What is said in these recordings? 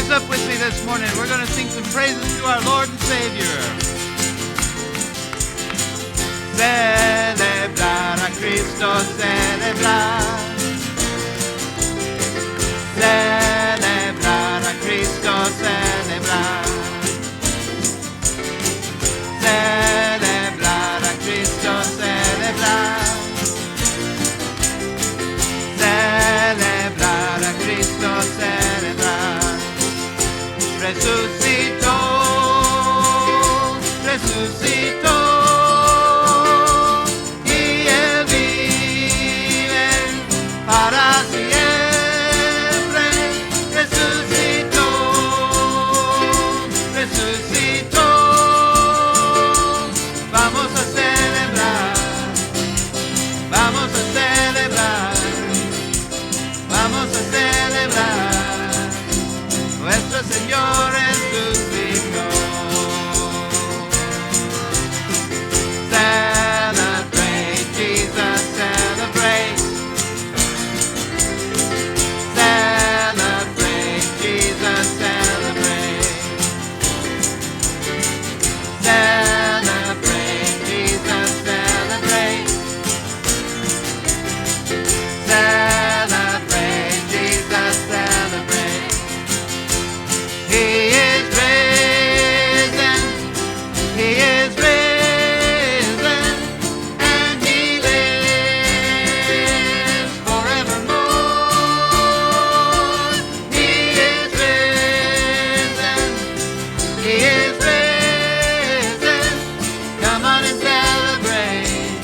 rise up with me this morning. We're going to sing some praises to our Lord and Savior. Celebrar a Cristo, celebrar. Celebrar a Cristo, celebrar. Celebrar a Cristo, celebrar. Celebrar a Cristo, celebrar. Resucitó, resucitó. Y Él vive para siempre. Resucitó, resucitó. Vamos a celebrar, vamos a celebrar, vamos a celebrar. Nuestro Señor resucitó. Celebrate Jesus, celebrate. Celebrate Jesus, celebrate. Celebrate Jesus, celebrate. Celebrate Jesus, celebrate. He is risen, He is risen, and He lives forevermore. He is risen, He is risen. Come on and celebrate,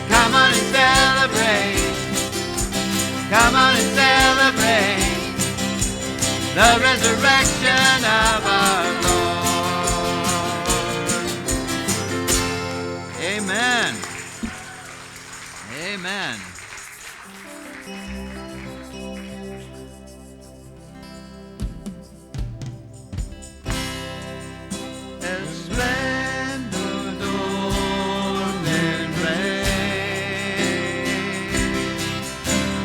come on and celebrate, come on and celebrate the resurrection of our Lord. Amen. Amen. Esplendor del Rey,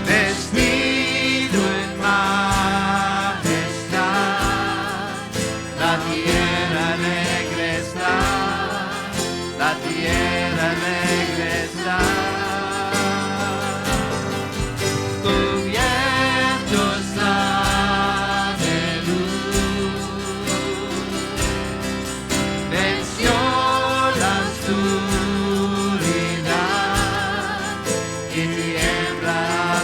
vestido en majestad, la tierra alegre está, la tierra alegre está. Cubierto está de luz, venció la oscuridad y tiembla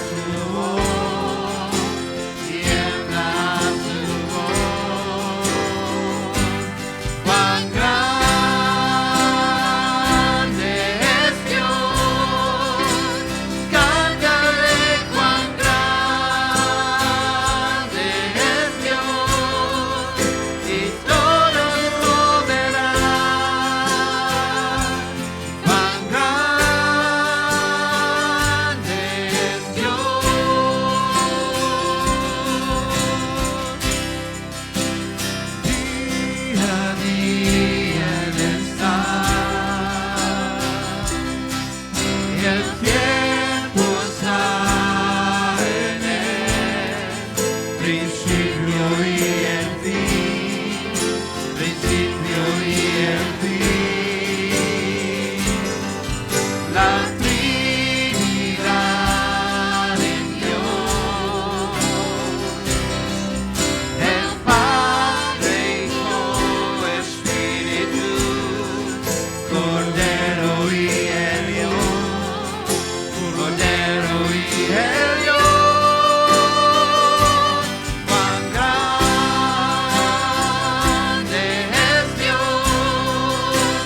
su voz, tiembla su voz. Cuán grande es Dios, cantaré cuán grande es Dios, y todos lo verán. Cuán grande es Dios. Día a día Él está, y el tiempo está en Él, principio y el fin, principio y el fin. La Trinidad en Dios, el Padre, Hijo, Espíritu, Cordero y el León, Cordero y el León. Cuán grande es Dios,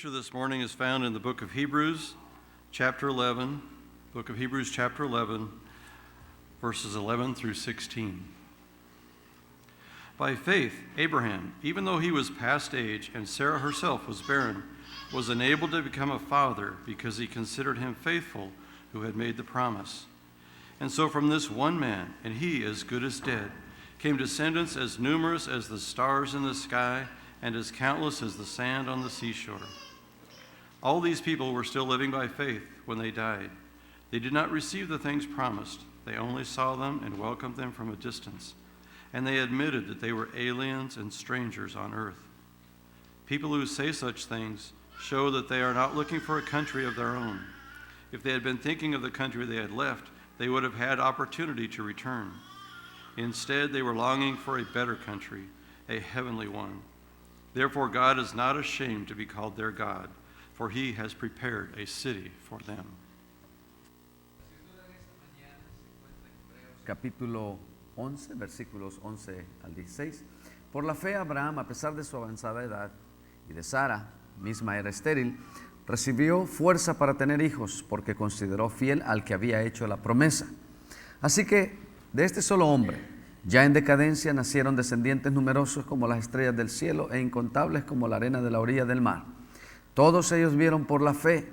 scripture this morning is found in the book of Hebrews, chapter 11, verses 11 through 16. By faith, Abraham, even though he was past age and Sarah herself was barren, was enabled to become a father because he considered him faithful who had made the promise. And so from this one man, and he as good as dead, came descendants as numerous as the stars in the sky and as countless as the sand on the seashore. All these people were still living by faith when they died. They did not receive the things promised. They only saw them and welcomed them from a distance. And they admitted that they were aliens and strangers on earth. People who say such things show that they are not looking for a country of their own. If they had been thinking of the country they had left, they would have had opportunity to return. Instead, they were longing for a better country, a heavenly one. Therefore, God is not ashamed to be called their God, for he has prepared a city for them. Capítulo 11, versículos 11 al 16. Por la fe, Abraham, a pesar de su avanzada edad, y de Sara, misma era estéril, recibió fuerza para tener hijos, porque consideró fiel al que había hecho la promesa. Así que, de este solo hombre, ya en decadencia, nacieron descendientes numerosos como las estrellas del cielo e incontables como la arena de la orilla del mar. Todos ellos vivieron por la fe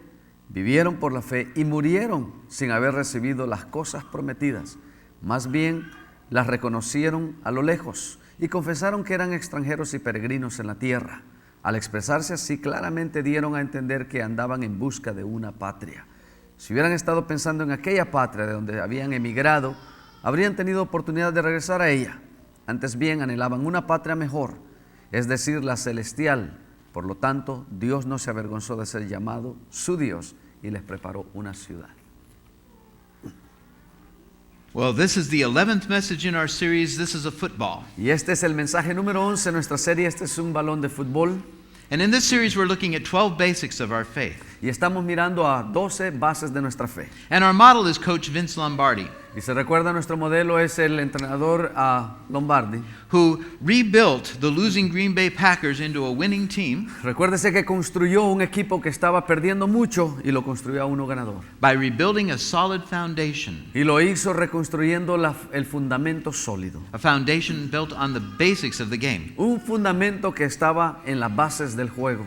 y murieron sin haber recibido las cosas prometidas. Más bien, las reconocieron a lo lejos y confesaron que eran extranjeros y peregrinos en la tierra. Al expresarse así, claramente dieron a entender que andaban en busca de una patria. Si hubieran estado pensando en aquella patria de donde habían emigrado, habrían tenido oportunidad de regresar a ella. Antes bien, anhelaban una patria mejor, es decir, la celestial. Por lo tanto, Dios no se avergonzó de ser llamado su Dios y les preparó una ciudad. Well, this is the 11th message in our series. This is a football. Y este es el mensaje número 11 en nuestra serie. Este es un balón de fútbol. And in this series, we're looking at 12 basics of our faith. Y estamos mirando a 12 bases de nuestra fe. And our model is Coach Vince Lombardi, Y se recuerda, nuestro modelo es el entrenador Lombardi. who rebuilt the losing Green Bay Packers into a winning team Recuérdese que construyó un equipo que estaba perdiendo mucho y lo construyó a uno ganador. by rebuilding a solid foundation, Y lo hizo reconstruyendo el fundamento sólido. a foundation built on the basics of the game. Un fundamento que estaba en las bases del juego.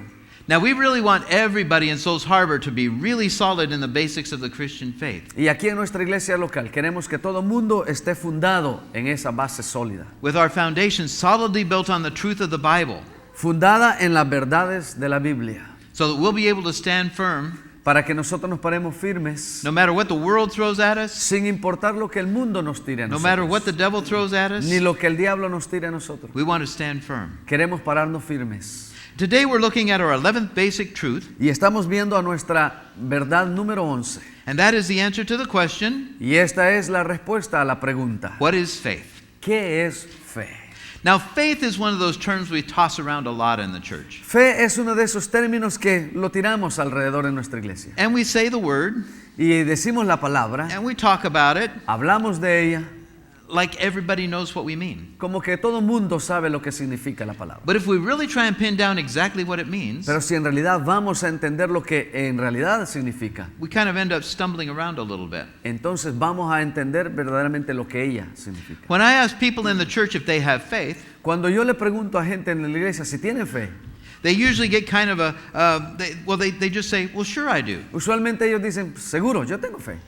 Now, we really want everybody in Souls Harbor to be really solid in the basics of the Christian faith, Y aquí en nuestra iglesia local queremos que todo mundo esté fundado en esa base sólida. with our foundation solidly built on the truth of the Bible, Fundada en las verdades de la Biblia. so that we'll be able to stand firm Para que nosotros nos paremos firmes. no matter what the world throws at us, Sin importar lo que el mundo nos tire a no matter what the nosotros. devil throws at us. Ni lo que el diablo nos tire a nosotros. We want to stand firm. Queremos pararnos firmes. Today we're looking at our 11th basic truth, Y estamos viendo a nuestra verdad número 11. and that is the answer to the question, Y esta es la respuesta a la pregunta. what is faith? ¿Qué es fe? Now, faith is one of those terms we toss around a lot in the church. Fe es uno de esos términos que lo tiramos alrededor en nuestra iglesia. And we say the word, Y decimos la palabra, and we talk about it hablamos de ella, like everybody knows what we mean. como que todo mundo sabe lo que significa la palabra. But if we really try and pin down exactly what it means, Pero si en realidad vamos a entender lo que en realidad significa, we kind of end up stumbling around a little bit. entonces vamos a entender verdaderamente lo que ella significa. When I ask people in the church if they have faith, Cuando yo le pregunto a gente en la iglesia si tienen fe, they usually get kind of they just say, well, sure I do. usualmente ellos dicen, seguro, yo tengo fe.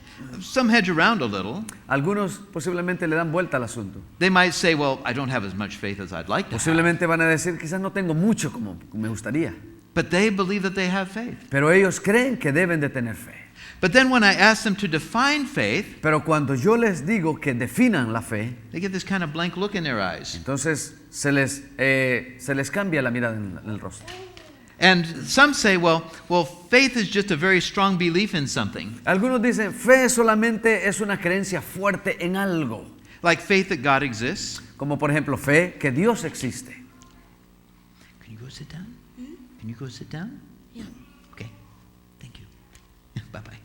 Some hedge around a little. Algunos posiblemente le dan vuelta al asunto. They might say, well, I don't have as much faith as I'd like to have. Posiblemente van a decir, quizás no tengo mucho como me gustaría. But they believe that they have faith. Pero ellos creen que deben de tener fe. But then when I ask them to define faith, Pero cuando yo les digo que definan la fe, they get this kind of blank look in their eyes. entonces se les cambia la mirada en el rostro. And some say, well, faith is just a very strong belief in something, Algunos dicen, fe solamente es una creencia fuerte en algo. like faith that God exists. Como por ejemplo, fe que Dios existe. Can you go sit down? Can you go sit down? Yeah. Okay. Thank you. Bye-bye.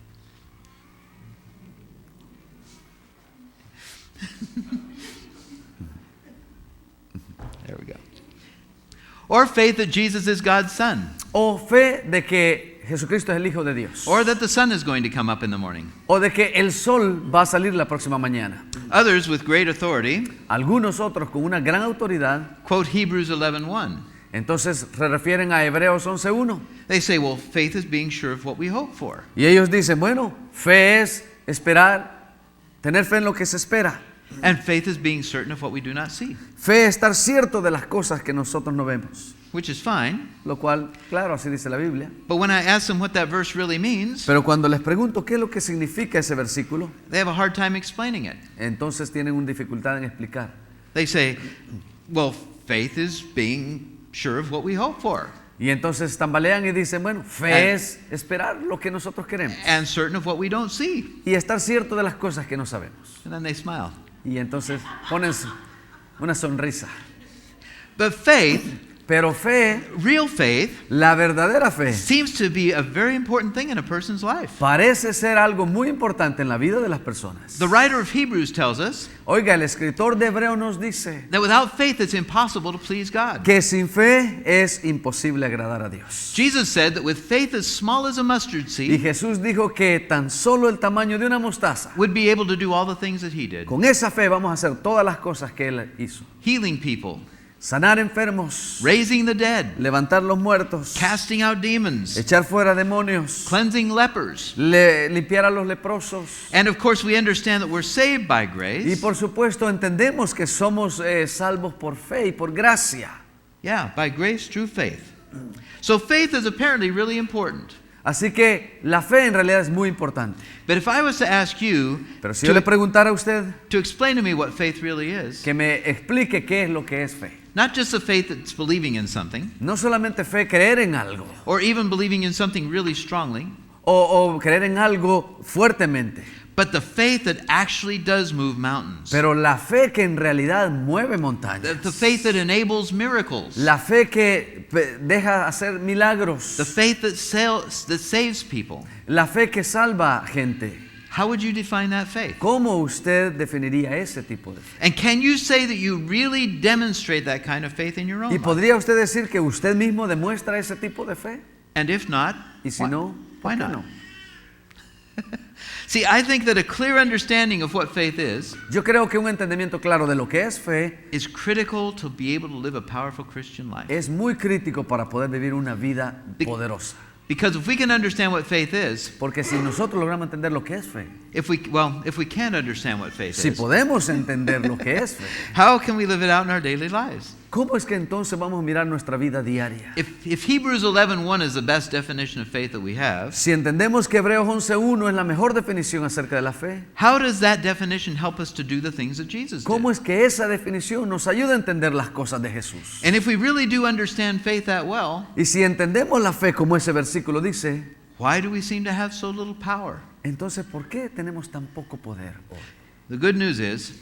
There we go. Or faith that Jesus is God's son. o fe de que Jesucristo es el Hijo de Dios, or that the sun is going to come up in the morning. o de que el sol va a salir la próxima mañana. Others with great authority Algunos otros con una gran autoridad, quote Hebrews 11:1. entonces se refieren a Hebreos 11:1 They say, well, faith is being sure of what we hope for. y ellos dicen, bueno, fe es esperar, tener fe en lo que se espera. And faith is being certain of what we do not see, Fe es estar cierto de las cosas que nosotros no vemos, which is fine. lo cual, claro, así dice la Biblia. But when I ask them what that verse really means, Pero cuando les pregunto qué es lo que significa ese versículo, they have a hard time explaining it. entonces tienen una dificultad en explicar. They say, well, faith is being sure of what we hope for, Y entonces tambalean y dicen, bueno, fe es esperar lo que nosotros queremos and certain of what we don't see. y estar cierto de las cosas que no sabemos. And then they smile. Y entonces ponen una sonrisa. But faith, Pero fe, real faith, la verdadera fe, seems to be a very important thing in a person's life. parece ser algo muy importante en la vida de las personas. The writer of Hebrews tells us Oiga, el escritor de Hebreo nos dice that without faith it's impossible to please God. que sin fe es imposible agradar a Dios. Jesus said that with faith as small as a mustard Y seed, Jesús dijo que tan solo el tamaño de una mostaza, would be able to do all the things that he did. con esa fe vamos a hacer todas las cosas que Él hizo. Healing people, Sanar enfermos, raising the dead, levantar los muertos, casting out demons, echar fuera demonios, cleansing lepers. limpiar a los leprosos. And of course we understand that we're saved by Y grace. por supuesto entendemos que somos salvos por fe y por gracia. Yeah, by grace through faith. So faith is apparently really important. Así que la fe en realidad es muy importante. But if I was to ask you Pero si yo le to, preguntara a usted to explain to me what faith really is, que me explique qué es lo que es fe. not just a faith that's believing in something, No solamente fe, creer en algo or even believing in something really strongly, o creer en algo fuertemente, but the faith that actually does move mountains. pero la fe que en realidad mueve montañas. The faith that enables miracles. La fe que deja hacer milagros. The faith that saves people. La fe que salva gente. How would you define that faith? ¿Cómo usted definiría ese tipo de fe? And can you say that you really demonstrate that kind of faith in your own ¿Y life? podría usted decir que usted mismo demuestra ese tipo de fe? And if not, Y si why, no, ¿por why qué not? no? See, I think that a clear understanding of what faith is Yo creo que un entendimiento claro de lo que es fe is critical to be able to live a powerful Christian life. es muy crítico para poder vivir una vida Be- poderosa. Because if we can understand what faith is, Porque si nosotros logramos entender lo que es fe, if we can't understand what faith si is, podemos entender lo que es fe, how can we live it out in our daily lives? ¿cómo es que entonces vamos a mirar nuestra vida diaria? If Hebrews 11:1 is the best definition of faith that we have, Si entendemos que Hebreos 11:1 es la mejor definición acerca de la fe, how does that definition help us to do the things that Jesus did? ¿cómo es que esa definición nos ayuda a entender las cosas de Jesús? And if we really do understand faith that well, Y si entendemos la fe como ese versículo dice, why do we seem to have so little power? entonces ¿por qué tenemos tan poco poder hoy? The good news is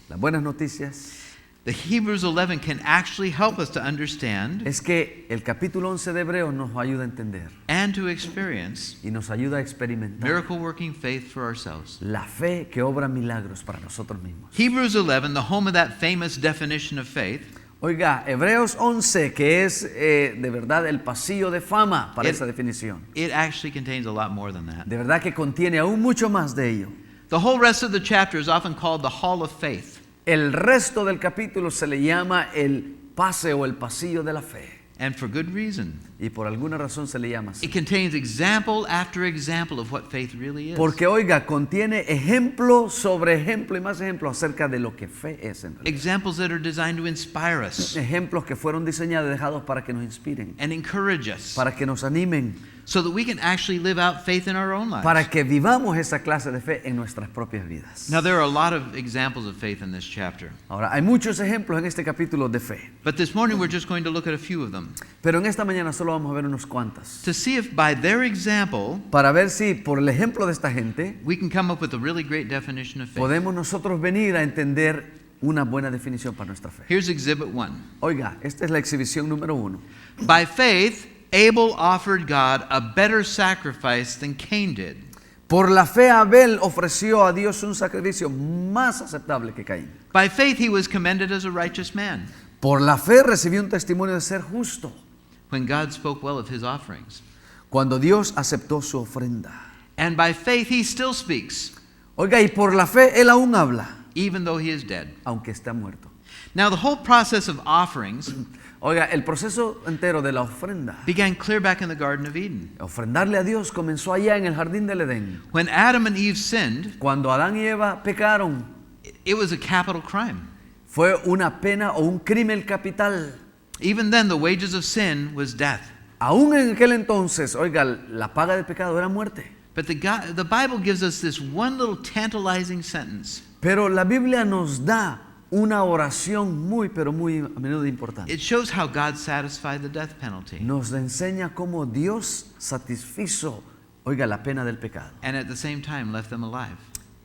Las buenas noticias the Hebrews 11 can actually help us to understand es que el capítulo 11 de Hebreos nos ayuda a entender and to experience y nos ayuda a experimentar miracle working faith for ourselves. la fe que obra milagros para nosotros mismos. Hebrews 11, the home of that famous definition of faith, Oiga, Hebreos 11, que es de verdad el pasillo de fama para esa definición, it actually contains a lot more than that. de verdad que contiene aún mucho más de ello. The whole rest of the chapter is often called the Hall of Faith. El resto del capítulo se le llama el pase o el pasillo de la fe. And for good reason. Y por alguna razón se le llama así. It contains example after example of what faith really is. Porque, oiga, contiene ejemplo sobre ejemplo y más ejemplo acerca de lo que fe es en realidad. Examples that are designed to inspire us Ejemplos que fueron diseñados y dejados para que nos inspiren, and encourage us para que nos animen, so that we can actually live out faith in our own lives. para que vivamos esa clase de fe en nuestras propias vidas. Now, there are a lot of examples of faith in this chapter. Ahora, hay muchos ejemplos en este capítulo de fe, But this morning we're just going to look at a few of them pero en esta mañana solo vamos a ver unos cuantas, to see if by their example para ver si por el ejemplo de esta gente we can come up with a really great definition of faith. podemos nosotros venir a entender una buena definición para nuestra fe. Here's exhibit 1. Oiga, esta es la exhibición número 1. By faith, Abel offered God a better sacrifice than Cain did. Por la fe Abel ofreció a Dios un sacrificio más aceptable que Caín. By faith, he was commended as a righteous man. Por la fe recibió un testimonio de ser justo. when God spoke well of his offerings. cuando Dios aceptó su ofrenda. And by faith he still speaks, Oiga, y por la fe Él aún habla, even though he is dead. aunque está muerto. Now the whole process of offerings Oiga, el proceso entero de la ofrenda, began clear back in the Garden of Eden. ofrendarle a Dios, comenzó allá en el jardín del Edén. When Adam and Eve sinned, Cuando Adán y Eva pecaron, it was a capital crime. fue una pena o un crimen capital. Even then, the wages of sin was death. Aún en aquel entonces, oiga, la paga del pecado era muerte. But the Bible gives us this one little tantalizing sentence. Pero la Biblia nos da una oración muy, pero muy a menudo importante. It shows how God satisfied the death penalty. Nos enseña cómo Dios satisfizo, oiga, la pena del pecado. And at the same time left them alive.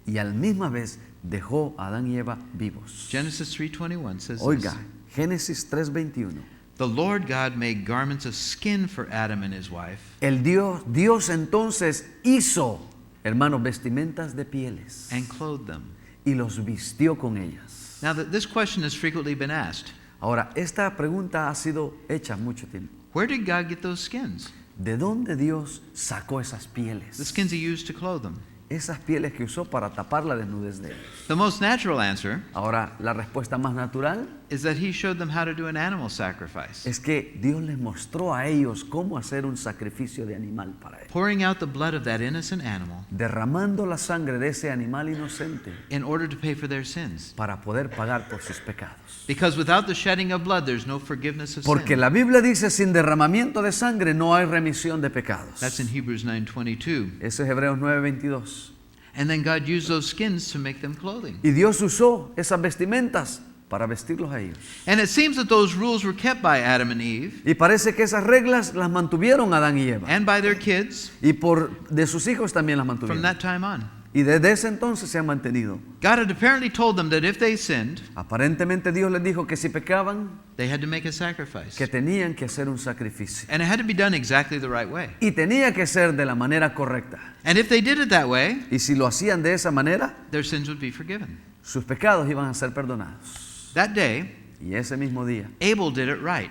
Y al misma vez dejó a Adán y Eva vivos. Genesis 3:21 says Oiga, this, Génesis 3:21. the Lord God made garments of skin for Adam and his wife, El Dios entonces hizo, hermanos, vestimentas de pieles and clothed them. y los vistió con ellas. Now, this question has frequently been asked. Ahora, esta pregunta ha sido hecha mucho tiempo. Where did God get those skins? ¿De dónde Dios sacó esas The pieles? skins he used to clothe them. Esas pieles que usó para tapar la desnudez de ellos. The most natural answer Ahora, la respuesta más natural is that he showed them how to do an animal sacrifice, es que Dios les mostró a ellos cómo hacer un sacrificio de animal para él, pouring out the blood of that innocent animal derramando la sangre de ese animal inocente in order to pay for their sins. para poder pagar por sus pecados. Because without the shedding of blood, there's no forgiveness of Porque sin. la Biblia dice, sin derramamiento de sangre no hay remisión de pecados. That's in Hebrews 9:22. Eso es Hebreos 9:22. And then God used those skins to make them clothing. Y Dios usó esas vestimentas para vestirlos a ellos. And it seems that those rules were kept by Adam and Eve Y parece que esas reglas las mantuvieron Adán y Eva. and by their kids Y de sus hijos también las from mantuvieron. that time on. Y desde ese entonces se han mantenido. God had apparently told them that if they sinned, Aparentemente Dios les dijo que si pecaban, they had to make a sacrifice. que tenían que hacer un sacrificio. And it had to be done exactly the right way. Y tenía que ser de la manera correcta. And if they did it that way, Y si lo hacían de esa manera, their sins would be forgiven. sus pecados iban a ser perdonados. That day, Y ese mismo día, Abel did it right.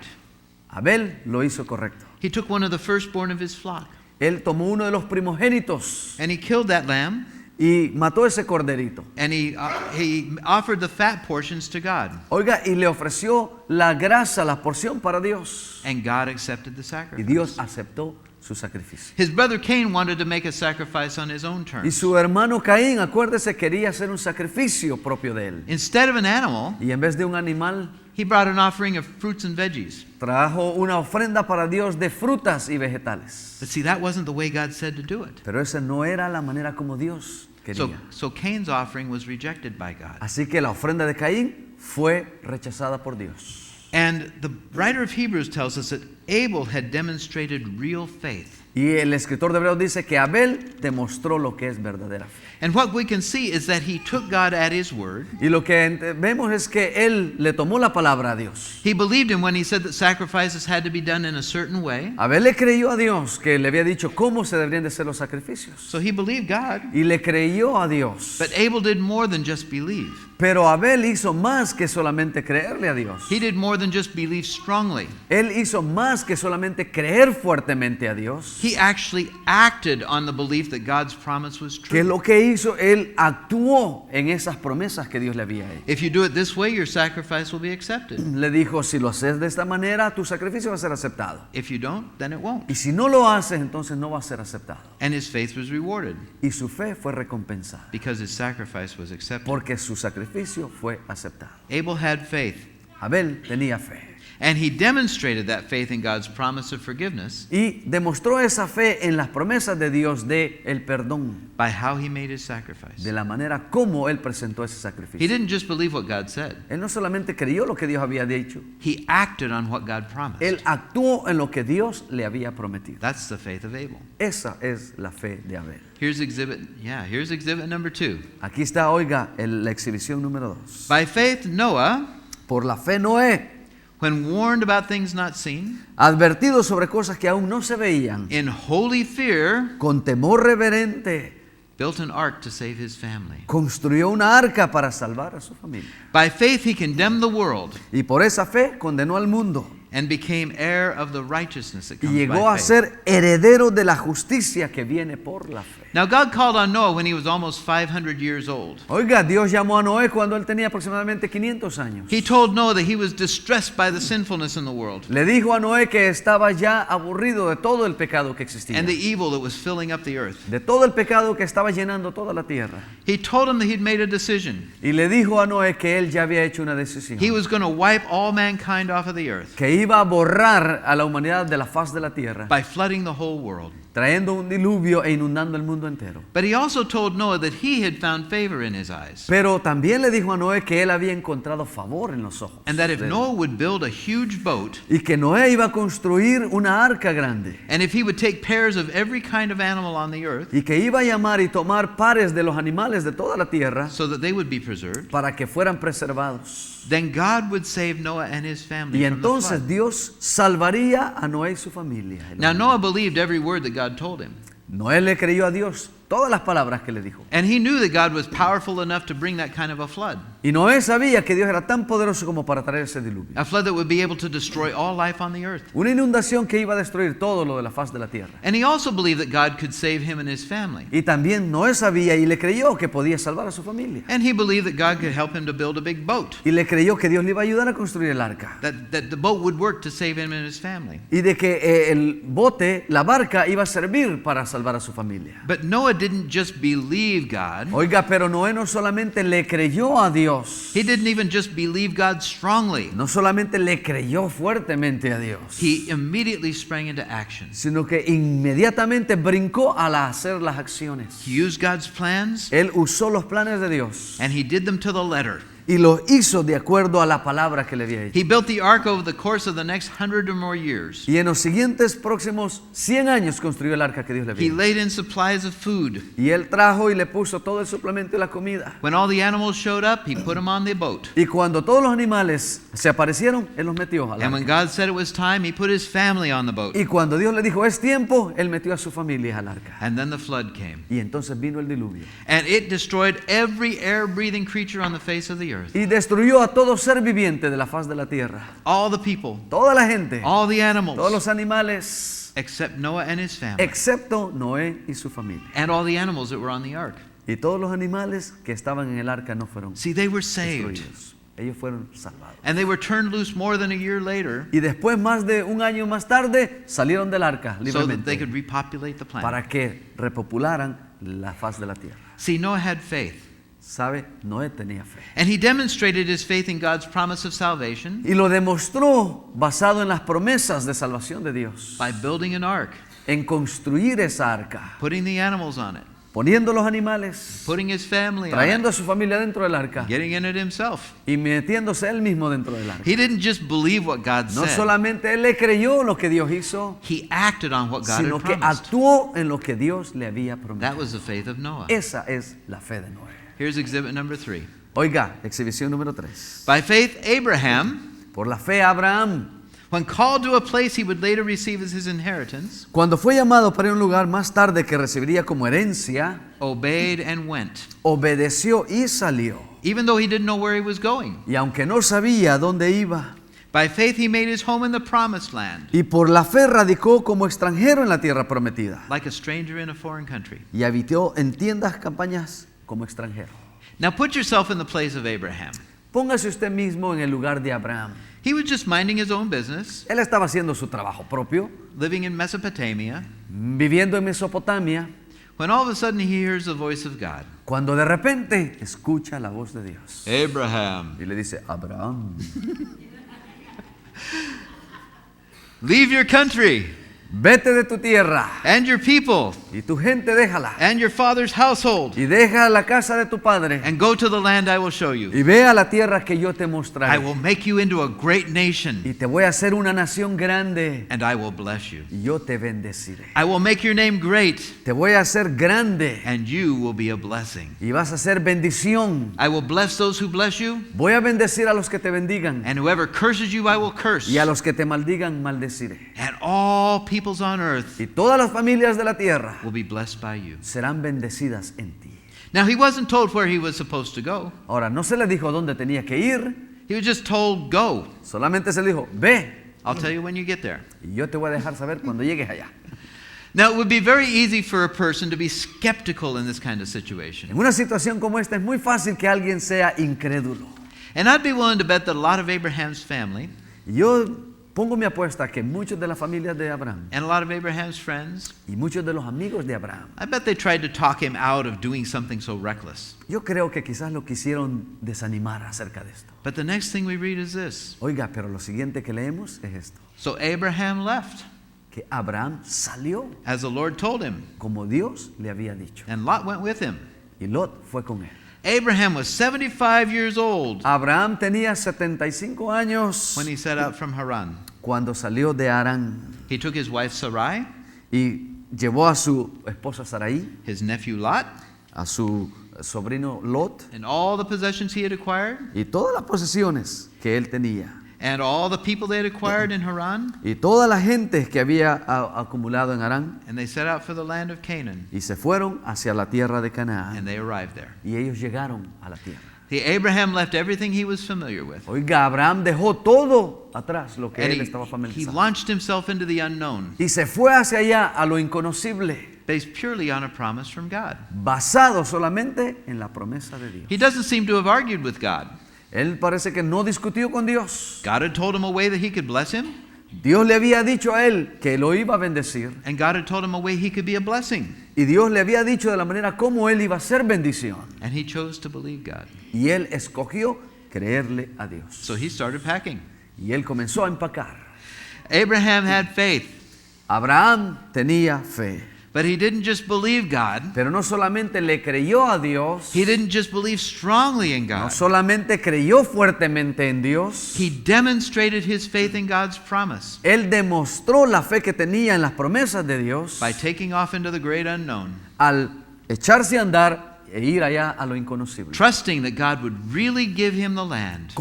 Abel lo hizo correcto. He took one of the firstborn of his flock Él tomó uno de los primogénitos and he killed that lamb y mató ese corderito. and he offered the fat portions to God. Oiga, y le ofreció la grasa, la porción para Dios. And God accepted the Y sacrifice. Dios aceptó su sacrificio. His brother Cain wanted to make a sacrifice on his own Y terms. su hermano Caín, acuérdese, quería hacer un sacrificio propio de él. Instead of an animal, Y en vez de un animal, he brought an offering of fruits and veggies. trajo una ofrenda para Dios de frutas y vegetales. But see, that wasn't the way God said to do it. Pero esa no era la manera como Dios quería. So Cain's offering was rejected by God. Así que la ofrenda de Caín fue rechazada por Dios. And the writer of Hebrews tells us that Abel had demonstrated real faith. Y el escritor de Hebreos dice que Abel demostró lo que es verdadera fe. And what we can see is that he took God at his word. Y lo que vemos es que él le tomó la palabra a Dios. He believed him when he said that sacrifices had to be done in a certain way. Abel le creyó a Dios que le había dicho cómo se deberían de hacer los sacrificios. So he believed God. Y le creyó a Dios. But Abel did more than just believe. Pero Abel hizo más que solamente creerle a Dios. He did more than just believe strongly. Él hizo más que solamente creer fuertemente a Dios. He actually acted on the belief that God's promise was Que true. lo que hizo, él actuó en esas promesas que Dios le había hecho. If you do it this way, your sacrifice will be accepted. Le dijo, si lo haces de esta manera, tu sacrificio va a ser aceptado. If you don't, then it won't. Y si no lo haces, entonces no va a ser aceptado. And his faith was rewarded Y su fe fue recompensada, because his sacrifice was accepted. porque su sacrificio fue aceptado. Abel had faith, Abel tenía fe. and he demonstrated that faith in God's promise of forgiveness Y demostró esa fe en las promesas de Dios de el perdón, by how he made his sacrifice. de la manera como él presentó ese He sacrificio. didn't just believe what God said, Él no solamente creyó lo que Dios había dicho, he acted on what God promised. él actuó en lo que Dios le había prometido. That's the faith of Abel. Esa es la fe de Abel. Here's exhibit number 2. Aquí está, oiga, la exhibición número 2. By faith, Noah, Por la fe Noé, when warned about things not seen, advertido sobre cosas que aún no se veían, in holy fear, con temor reverente, built an ark to save his family. construyó una arca para salvar a su familia. By faith, he condemned the world, Y por esa fe condenó al mundo, and became heir of the righteousness that y comes llegó by a faith. ser heredero de la justicia que viene por la fe. Now God called on Noah when he was almost 500 years old. Oiga, Dios llamó a Noé cuando él tenía aproximadamente 500 años. He told Noah that he was distressed by the sinfulness in the world Le dijo a Noé que estaba ya aburrido de todo el pecado que existía, and the evil that was filling up the earth. de todo el pecado que estaba llenando toda la tierra. He told him that he'd made a decision. Y le dijo a Noé que él ya había hecho una decisión, He was going to wipe all mankind off of the earth que iba a borrar a la humanidad de la faz de la tierra, by flooding the whole world. trayendo un diluvio e inundando el mundo entero. But he also told Noah that he had found favor in his eyes, Pero también le dijo a Noé que él había encontrado favor en los ojos and that if de él. Noah would build a huge boat, Y que Noé iba a construir una arca grande, and if he would take pairs of every kind of animal on the earth y que iba a llamar y tomar pares de los animales de toda la tierra so that they would be preserved, para que fueran preservados. then God would save Noah and his family Y from the entonces flood. Dios salvaría a Noé y su familia. Now Noah believed every word that God told him, Noé le creyó a Dios todas las palabras que le dijo. and he knew that God was powerful enough to bring that kind of a flood, Y Noé sabía que Dios era tan poderoso como para traer ese diluvio. a flood that would be able to destroy all life on the earth. Una inundación que iba a destruir todo lo de la faz de la tierra. And he also believed that God could save him and his family. Y también Noé sabía y le creyó que podía salvar a su familia. And he believed that God could help him to build a big boat, Y le creyó que Dios le iba a ayudar a construir el arca. that the boat would work to save him and his family. Y de que el bote, la barca, iba a servir para salvar a su familia. But Noah didn't just believe God. Oiga, pero Noé no solamente le creyó a Dios, He didn't even just believe God strongly. no solamente le creyó fuertemente a Dios, He immediately sprang into action. sino que inmediatamente brincó al hacer las acciones. He used God's plans Él usó los planes de Dios and he did them to the letter. y los hizo de acuerdo a la palabra que le había hecho. He built the ark over the course of the next 100 or more years. Y en los siguientes próximos 100 años construyó el arca que Dios le había He hecho. laid in supplies of food. Y él trajo y le puso todo el suplemento y la comida. When all the animals showed up, he put them on the boat. Y cuando todos los animales se aparecieron, él los metió al And when arca. God said it was time, he put his family on the boat. Y cuando Dios le dijo es tiempo, él metió a su familia al arca. And then the flood came. Y entonces vino el diluvio. And it destroyed every air-breathing creature on the face of the earth. Y destruyó a todo ser viviente de la faz de la tierra. All the people, Toda la gente, all the todos animals, los animales, except Noah and his family. excepto Noé y su familia. And all the animals that were on the ark. Y todos los animales que estaban en el arca no fueron See, they were saved. destruidos. Ellos fueron salvados. And they were turned loose more than a year later Y después, más de un año más tarde, salieron del arca so that they libremente could repopulate the planet. para que repopularan la faz de la tierra. See, Noah had faith. ¿Sabe? Noé tenía fe. And he demonstrated his faith in God's promise of salvation Y lo demostró basado en las promesas de salvación de Dios. by building an ark, En construir esa arca, putting the animals on it, poniendo los animales, putting his family on trayendo it, a su familia dentro del arca getting in it himself. y metiéndose él mismo dentro del arca. He didn't just believe what God No said. solamente él le creyó lo que Dios hizo, He acted on what God sino had que promised. actuó en lo que Dios le había That prometido. was the faith of Noah. Esa es la fe de Noé. Here's exhibit number 3. Oiga, exhibición número 3. By faith, Abraham, Por la fe, Abraham, when called to a place he would later receive as his inheritance, cuando fue llamado para ir a un lugar más tarde que recibiría como herencia, obeyed and went, obedeció y salió. even though he didn't know where he was going. Y aunque no sabía dónde iba, By faith, he made his home in the promised land, y por la fe radicó como extranjero en la tierra prometida, like a stranger in a foreign country. y habitó en tiendas, campañas como extranjero. Now put yourself in the place of Abraham. Póngase usted mismo en el lugar de Abraham. He was just minding his own business, Él estaba haciendo su trabajo propio, living in Mesopotamia, viviendo en Mesopotamia, when all of a sudden he hears the voice of God. cuando de repente escucha la voz de Dios. Abraham, Y le dice, Abraham, leave your country vete de tu tierra and your people y tu gente déjala and your father's household y deja la casa de tu padre and go to the land I will show you. y ve a la tierra que yo te I mostraré will make you into a great nation y te voy a hacer una nación grande and I will bless you. y yo te bendeciré. I will make your name great Te voy a hacer grande and you will be a blessing. y vas a ser bendición. I will bless those who bless you, Voy a bendecir a los que te bendigan and whoever curses you I will curse. y a los que te maldigan maldeciré. And all peoples on earth Y todas las familias de la tierra will be blessed by you. serán bendecidas en ti. Now he wasn't told where he was supposed to go. Ahora, no se le dijo dónde tenía que ir, He was just told go. solamente se le dijo, ve. I'll tell you when you get there. Y yo te voy a dejar saber cuando llegues allá. Now, it would be very easy for a person to be skeptical in this kind of situation. En una situación como esta es muy fácil que alguien sea incrédulo. And I'd be willing to bet that a lot of Abraham's family Y yo pongo mi apuesta que muchos de las familias de Abraham and a lot of Abraham's friends, y muchos de los amigos de Abraham, I bet they tried to talk him out of doing something so reckless. yo creo que quizás lo quisieron desanimar acerca de esto. But the next thing we read is this. Oiga, pero lo siguiente que leemos es esto, So Abraham left, que Abraham salió as the Lord told him, como Dios le había dicho, and Lot went with him. y Lot fue con él. Abraham was 75 years old Abraham tenía 75 años when he set out from Haran. cuando salió de Harán He took his wife Sarai, y llevó a su esposa Sarai, his nephew Lot, a su sobrino Lot and all the possessions he had acquired, y todas las posesiones que él tenía and all the people they had acquired in Haran, y toda la gente que había acumulado en Harán, and they set out for the land of Canaan, y se fueron hacia la tierra de and Canaán they arrived there. y ellos llegaron a la tierra. See, Abraham left everything he was familiar with, Oiga, Abraham dejó todo atrás lo que and él estaba he familiarizado launched himself into the unknown, y se fue hacia allá a lo inconocible, based purely on a promise from God. basado solamente en la promesa de Dios. He doesn't seem to have argued with God. Él parece que no discutió con Dios. God had told him a way that he could bless him, Dios le había dicho a él que lo iba a bendecir and God had told him a way he could be a blessing, y Dios le había dicho de la manera como él iba a ser bendición and he chose to believe God. y él escogió creerle a Dios. So he started packing. Y él comenzó a empacar. Abraham had faith, Abraham tenía fe, but he didn't just believe God. pero no solamente le creyó a Dios, He didn't just believe strongly in no God. solamente creyó fuertemente en Dios, He demonstrated his faith in God's promise él demostró la fe que tenía en las promesas de Dios by taking off into the great unknown, al echarse a andar e ir allá a lo inconocible. trusting that God would really give him the land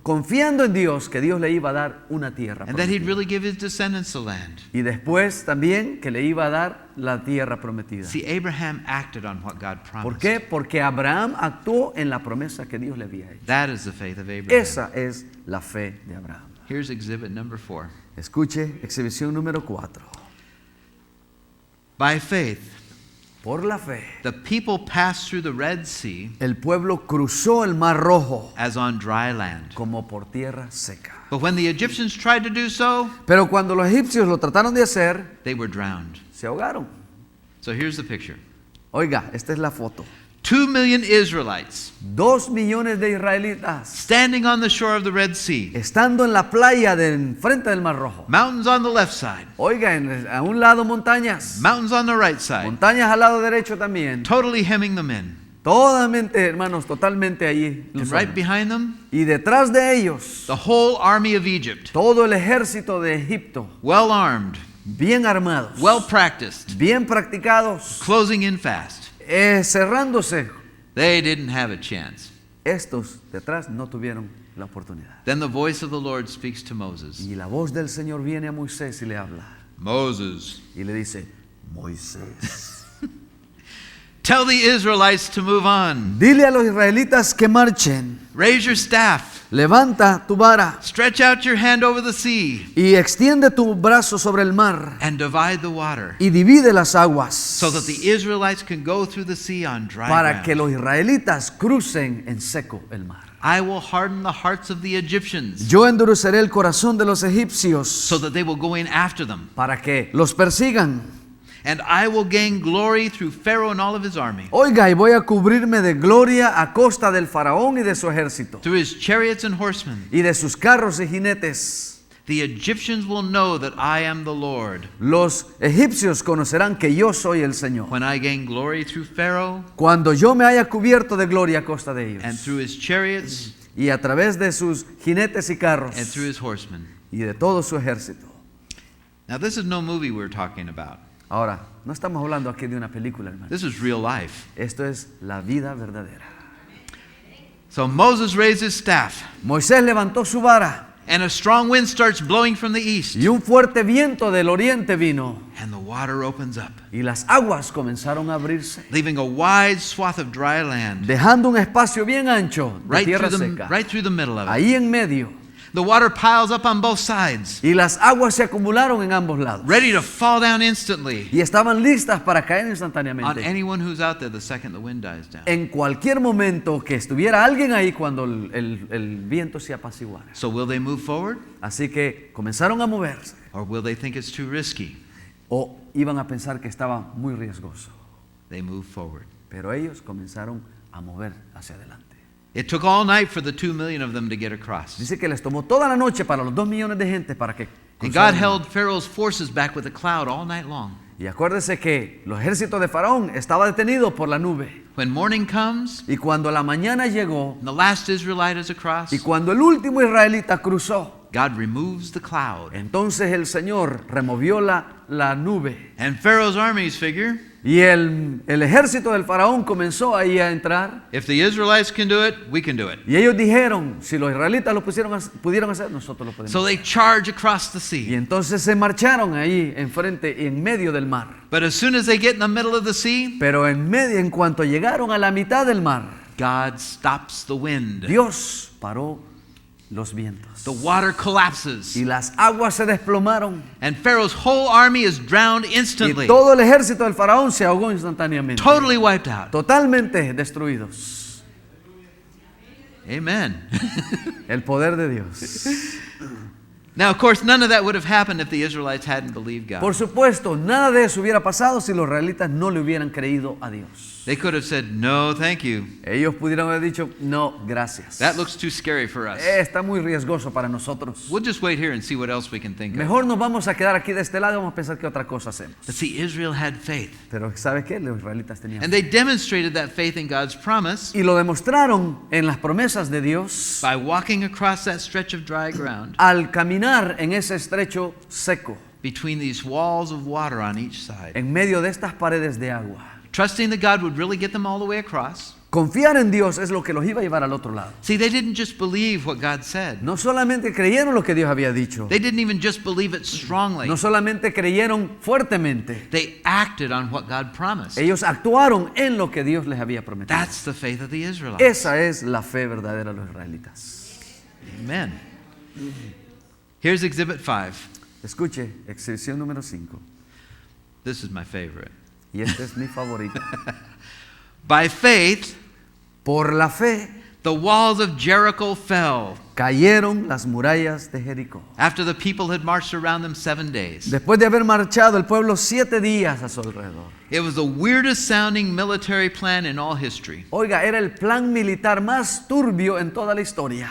Confiando en Dios que Dios le iba a dar una tierra and that he'd prometida. really give his descendants the land. Y después también que le iba a dar la tierra prometida. See, Abraham acted on what God ¿Por promised. qué? Porque Abraham actuó en la promesa que Dios le había hecho. That is the faith of Abraham. Esa es la fe de Abraham. Here's exhibit number 4. Escuche, exhibición número 4. By faith, Por la fe, the people passed through the Red Sea el pueblo cruzó el Mar Rojo as on dry land. como por tierra seca. But when the Egyptians tried to do so, Pero cuando los egipcios lo trataron de hacer, they were drowned. se ahogaron. So here's the picture. Oiga, esta es la foto. 2 million Israelites 2 millones de israelitas standing on the shore of the Red Sea. estando en la playa de enfrente del Mar Rojo. Mountains on the left side, Oiga, a un lado montañas, mountains on the right side, montañas al lado derecho también. totally hemming them in. Totalmente, hermanos, totalmente allí. And los right hombres. behind them, Y detrás de ellos, the whole army of Egypt, todo el ejército de Egipto, well armed, bien armados, well practiced, bien practicados, closing in fast. cerrándose. They didn't have a chance. Estos detrás no tuvieron la oportunidad. Then the voice of the Lord speaks to Moses. Y la voz del Señor viene a Moisés y le habla. Moses, Y le dice, Moisés, tell the Israelites to move on. dile a los israelitas que marchen. Raise your staff. Levanta tu vara Stretch out your hand over the sea y extiende tu brazo sobre el mar and divide the water y divide las aguas so that the Israelites can go through the sea on dry para que ground. los israelitas crucen en seco el mar. I will harden the hearts of the Egyptians Yo endureceré el corazón de los egipcios so that they will go in after them. para que los persigan. And I will gain glory through Pharaoh and all of his army, Oiga, y voy a cubrirme de gloria a costa del faraón y de su ejército through his chariots and horsemen. y de sus carros y jinetes. The Egyptians will know that I am the Lord Los egipcios conocerán que yo soy el Señor when I gain glory through Pharaoh cuando yo me haya cubierto de gloria a costa de ellos and through his chariots y a través de sus jinetes y carros and through his horsemen. y de todo su ejército. Now, this is no movie we're talking about. Ahora, no estamos hablando aquí de una película, hermano. This is real life. Esto es la vida verdadera. So Moses raised his staff, Moisés levantó su vara and a strong wind starts blowing from the east, y un fuerte viento del oriente vino and the water opens up, y las aguas comenzaron a abrirse, leaving a wide swath of dry land dejando un espacio bien ancho de right tierra through seca. the middle of it. Ahí en medio, The water piles up on both sides, y las aguas se acumularon en ambos lados. ready to fall down instantly Y estaban listas para caer on instantáneamente. anyone who's out there the second the wind dies down. En cualquier momento que estuviera alguien ahí cuando el viento se apaciguara. So will they move forward, Así que comenzaron a moverse or will they think it's too risky? o iban a pensar que estaba muy riesgoso. They move forward. Pero ellos comenzaron a mover hacia adelante. It took all night for the 2 million of them to get across. Dice que les tomó toda la noche para los 2 millones de gente para que And God cruzaran. held Pharaoh's forces back with a cloud all night long. Y acuérdese que los ejércitos de Faraón estaba detenido por la nube. When morning comes, Y cuando la mañana llegó and the last Israelite is across, y cuando el último israelita cruzó, God removes the cloud. entonces el Señor removió la nube. And Pharaoh's armies figure, Y el ejército del Faraón comenzó ahí a entrar. if the Israelites can do it, we can do it. Y ellos dijeron, si los israelitas lo pudieron hacer, nosotros lo podemos So hacer. they charge across the Y sea. entonces se marcharon ahí enfrente y en medio del mar. But as soon as they get in the middle of the sea, Pero en cuanto llegaron a la mitad del mar, God stops the wind. Dios paró los vientos. The water collapses. Y las aguas se desplomaron. And Pharaoh's whole army is drowned Y instantly. todo el ejército del faraón se ahogó instantáneamente. Totally wiped out. Totalmente destruidos. Amen. El poder de Dios. Now, of course, none of that would have happened if the Israelites hadn't believed Por God. supuesto, nada de eso hubiera pasado si los israelitas no le hubieran creído a Dios. They could have said, no, thank you. Ellos pudieron haber dicho, no, gracias. That looks too scary for us. Está muy riesgoso para nosotros. We'll just wait here and see what else we can think of. Mejor nos vamos a quedar aquí de este lado y vamos a pensar qué otra cosa hacemos. But see, Israel had faith. Pero ¿sabe qué? Los israelitas tenían And they demonstrated that faith in God's promise y lo demostraron en las promesas de Dios by walking across that stretch of dry ground al caminar en ese estrecho seco, between these walls of water on each side, en medio de estas paredes de agua. trusting that God would really get them all the way across. Confiar en Dios es lo que los iba a llevar al otro lado. See, they didn't just believe what God said. No solamente creyeron lo que Dios había dicho, They didn't even just believe it strongly. no solamente creyeron fuertemente, They acted on what God promised. ellos actuaron en lo que Dios les había prometido. That's the faith of the Israelites. Esa es la fe verdadera de los israelitas. Amen. Here's Exhibit 5. Escuche, exhibición número 5. This is my favorite. Y este es mi favorito. By faith, Por la fe the walls of Jericho fell cayeron las murallas de Jericó. after the people had marched around them 7 days. Después de haber marchado el pueblo 7 días a su alrededor. It was the weirdest sounding military plan in all history. Oiga, era el plan militar más turbio en toda la historia.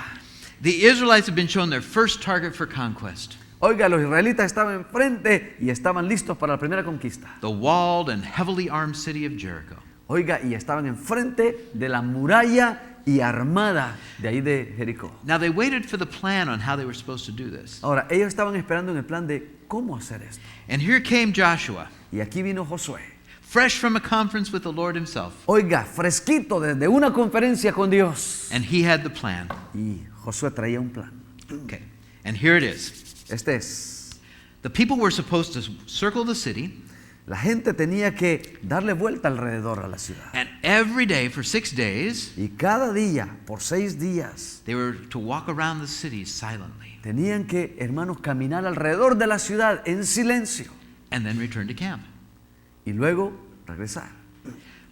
The Israelites had been shown their first target for conquest, Oiga, los israelitas estaban enfrente y estaban listos para la primera conquista. the walled and heavily armed city of Jericho. Oiga, y estaban enfrente de la muralla y armada de ahí de Jericó. Now they waited for the plan on how they were supposed to do this. Ahora, ellos estaban esperando en el plan de cómo hacer esto. And here came Joshua, Y aquí vino Josué. fresh from a conference with the Lord himself. Oiga, fresquito desde una conferencia con Dios. And he had the plan. Y Josué traía un plan. Okay. And here it is. Este es. The people were supposed to circle the city, La gente tenía que darle vuelta alrededor a la ciudad. and every day for 6 days, Y cada día, por 6 días, they were to walk around the city silently tenían que, hermanos, caminar alrededor de la ciudad en silencio. and then return to camp. Y luego regresar.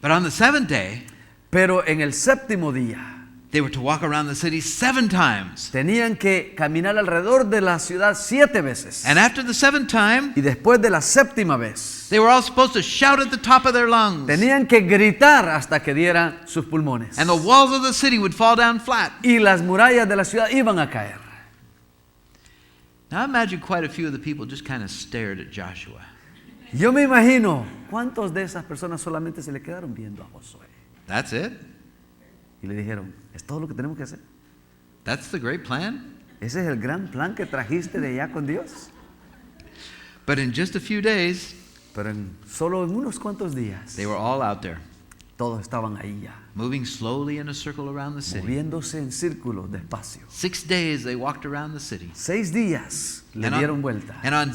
But on the 7th day, Pero en el séptimo día, they were to walk around the city 7 times. tenían que caminar alrededor de la ciudad 7 veces. And after the 7th time, Y después de la séptima vez, they were all supposed to shout at the top of their lungs. tenían que gritar hasta que dieran sus pulmones. And the walls of the city would fall down flat. Y las murallas de la ciudad iban a caer. Now imagine quite a few of the people just kind of stared at Joshua. Yo me imagino cuántos de esas personas solamente se le quedaron viendo a Josué. That's it? Y le dijeron, ¿es todo lo que tenemos que hacer? That's the great plan? ¿Ese es el gran plan que trajiste de allá con Dios? But in just a few days, Pero solo en unos cuantos días, they were all out there, todos estaban ahí ya, moving slowly in a circle around the city. moviéndose en círculos despacio. 6 days they walked around the city. 6 días le dieron vuelta. And on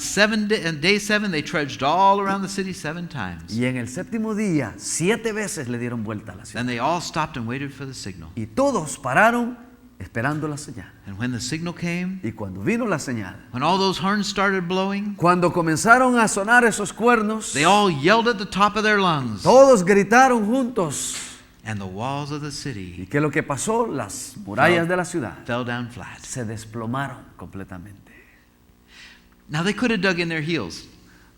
day 7, they trudged all around the city 7 times. Y en el séptimo día, 7 veces le dieron vuelta a la ciudad. Then they all stopped and waited for the signal. Y todos pararon esperando la señal. And when the signal came, Y cuando vino la señal, when all those horns started blowing, cuando comenzaron a sonar esos cuernos, they all yelled at the top of their lungs. todos gritaron juntos. And the walls of the ¿Y city qué es lo que pasó? Las murallas de la ciudad fell down flat. se desplomaron completamente. Now they could have dug in their heels.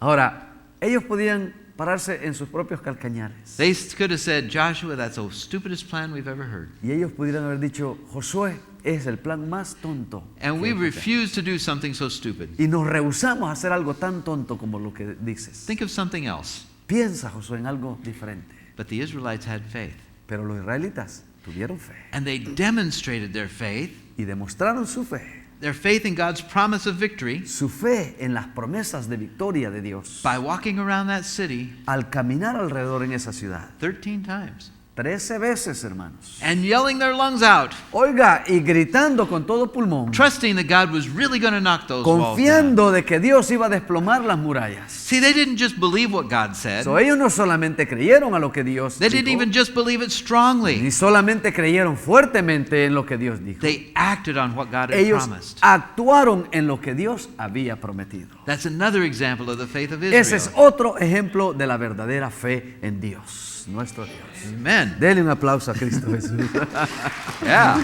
Ahora, ellos podían pararse en sus propios calcañares. They could have said, Joshua, that's the stupidest plan we've ever heard. Y ellos pudieran haber dicho, Josué, es el plan más tonto. And que we hemos hecho". refuse to do something so stupid. Y nos rehusamos a hacer algo tan tonto como lo que dices. Think of something else. Piensa, Josué, en algo diferente. But the Israelites had faith. Pero los israelitas tuvieron fe And they demonstrated their faith demostraron su fe in God's promise of victory en las promesas de victoria de Dios by walking around that city al caminar alrededor en esa ciudad. 13 times 13 veces, hermanos. and yelling their lungs out, Oiga, y gritando con todo pulmón, trusting that God was really going to knock those walls down. confiando de que Dios iba a desplomar las murallas. See, they didn't just believe what God said. So, ellos no solamente creyeron a lo que Dios They didn't dijo, even just believe it strongly. ni solamente creyeron fuertemente en lo que Dios dijo. They acted on what God had Ellos promised. actuaron en lo que Dios había prometido. That's another example of the faith of Ese es Israel. otro ejemplo de la verdadera fe en Dios, nuestro Dios. Amen. Denle un aplauso a Cristo Jesús. Yeah.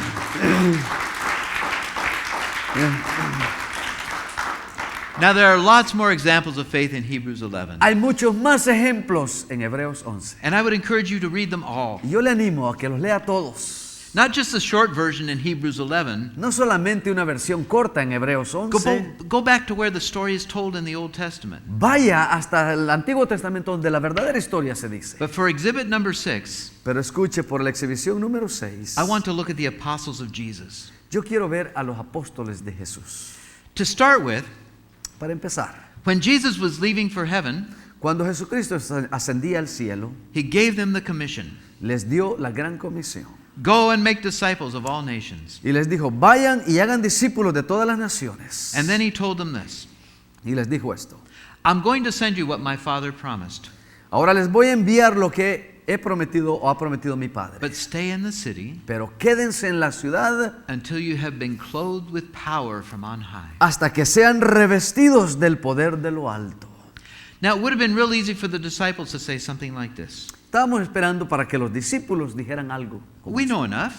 Now there are lots more examples of faith in Hebrews 11. Hay muchos más ejemplos en Hebreos 11. And I would encourage you to read them all. Y yo le animo a que los lea todos. Not just the short version in Hebrews 11. No solamente una versión corta en Hebreos 11. Go back to where the story is told in the Old Testament. Vaya hasta el Antiguo Testamento donde la verdadera historia se dice. But for exhibit number 6, Pero escuche, por la exhibición número 6, I want to look at the apostles of Jesus. yo quiero ver a los apóstoles de Jesús. To start with, Para empezar, when Jesus was leaving for heaven, cuando Jesucristo ascendía al cielo, he gave them the commission. les dio la gran comisión. Go and make disciples of all nations. Y les dijo, vayan y hagan discípulos de todas las naciones. And then he told them this. Y les dijo esto, I'm going to send you what my Father promised. ahora les voy a enviar lo que he prometido o ha prometido mi Padre. But stay in the city Pero quédense en la ciudad until you have been clothed with power from on high. hasta que sean revestidos del poder de lo alto. Now, it would have been real easy for the disciples to say something like this. Estábamos esperando para que los discípulos dijeran algo. como We eso. know enough.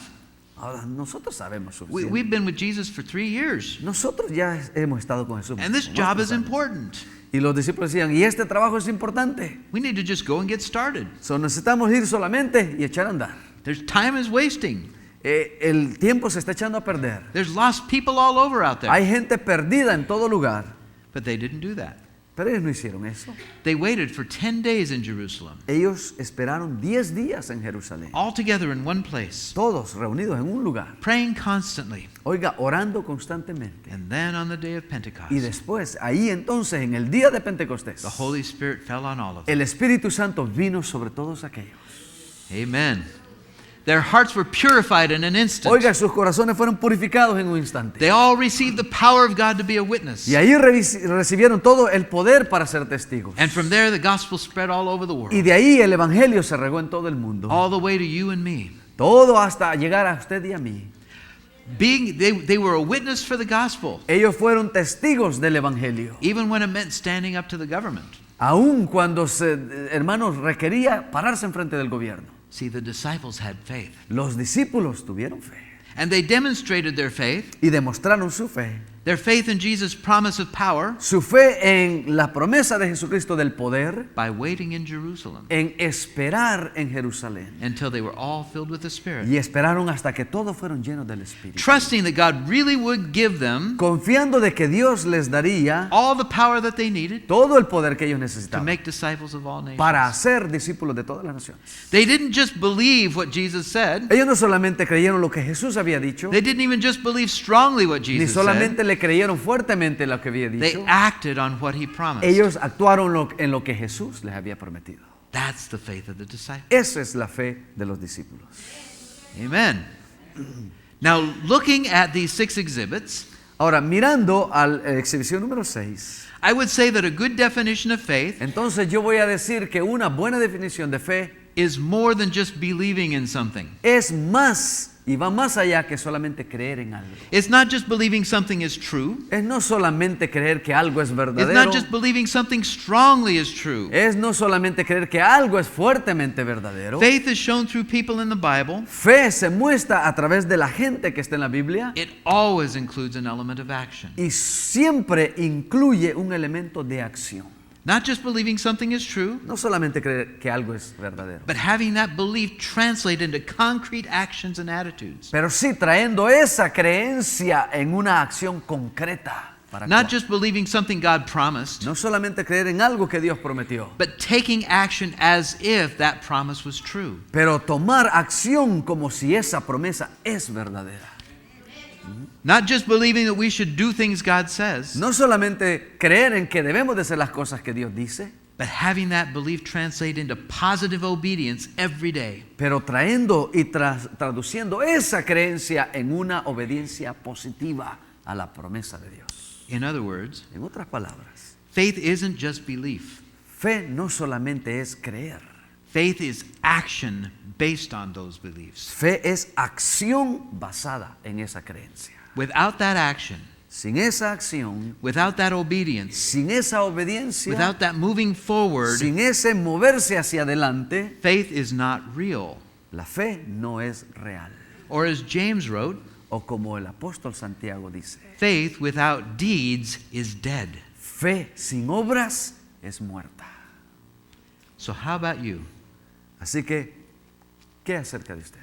Ahora, nosotros sabemos suficiente. We've been with Jesus for 3 years. Nosotros ya hemos estado con Jesús. And this por job muchos is años. important. Y los discípulos decían, y este trabajo es importante. We need to just go and get started. So, necesitamos ir solamente y echar a andar. There's time is wasting. El tiempo se está echando a perder. There's lost people all over out there. Hay gente perdida en todo lugar. But they didn't do that. Pero ellos no hicieron eso. They waited for 10 days in Jerusalem, Ellos esperaron 10 días en Jerusalén. all together in one place, Todos reunidos en un lugar. praying constantly. Oiga, orando constantemente. And then on the day of Pentecost, Y después, ahí entonces, en el día de Pentecostés, the Holy Spirit fell on all of them. el Espíritu Santo vino sobre todos aquellos. Amen. Their hearts were purified in an instant. Oiga, sus corazones fueron purificados en un instante. They all received the power of God to be a witness. Y ahí recibieron todo el poder para ser testigos. And from there, the gospel spread all over the world, Y de ahí el Evangelio se regó en todo el mundo. all the way to you and me. Todo hasta llegar a usted y a mí. They were a witness for the gospel, Ellos fueron testigos del Evangelio. even when it meant standing up to the government. Aun cuando, hermanos, requería pararse enfrente del gobierno. See, the disciples had faith. Los discípulos tuvieron fe And they demonstrated their faith, y demostraron su fe. their faith in Jesus' promise of power, Su fe en la promesa de Jesucristo del poder, by waiting in Jerusalem en esperar en Jerusalén. until they were all filled with the Spirit. Y esperaron hasta que todos fueron llenos del Espíritu. Trusting that God really would give them Confiando de que Dios les daría all the power that they needed todo el poder que ellos to necesitaban make disciples of all para nations. hacer discípulos de todas las naciones. They didn't just believe what Jesus said. Ellos no solamente creyeron lo que Jesús había dicho, They didn't even just believe strongly what ni Jesus solamente said. le creyeron fuertemente lo que había They dicho. acted on what he promised. Ellos actuaron en lo que Jesús les había prometido. That's the faith of the disciples. Esa es la fe de los discípulos. Amen. Now, looking at these 6 exhibits, Ahora, mirando a la exhibición número 6, I would say that a good definition of faith entonces yo voy a decir que una buena definición de fe is more than just believing in something. es más y va más allá que solamente creer en algo. It's not just believing something is true. Es no solamente creer que algo es It's verdadero. not just believing something strongly is true. Es no solamente creer que algo es fuertemente verdadero. Faith is shown through people in the Bible. Fe se muestra a través de la gente que está en la Biblia It always includes an element of action. y siempre incluye un elemento de acción. Not just believing something is true, No solamente creer que algo es verdadero, but having that belief translate into concrete actions and attitudes. pero sí trayendo esa creencia en una acción concreta. Para Not actuar. just believing something God promised, No solamente creer en algo que Dios prometió, but taking action as if that promise was true. pero tomar acción como si esa promesa es verdadera. Not just believing that we should do things God says, No solamente creer en que debemos de hacer las cosas que Dios dice, but having that belief translate into positive obedience every day. pero trayendo y traduciendo esa creencia en una obediencia positiva a la promesa de Dios. In other words, En otras palabras, faith isn't just belief. fe no solamente es creer, Faith is action based on those beliefs. fe es acción basada en esa creencia. Without that action, Sin esa acción, without that obedience, sin esa obediencia, without that moving forward, sin ese moverse hacia adelante, faith is not real. la fe no es real. Or as James wrote, O como el apóstol Santiago dice, faith without deeds is dead. fe sin obras es muerta. So how about you? Así que, ¿qué acerca de usted?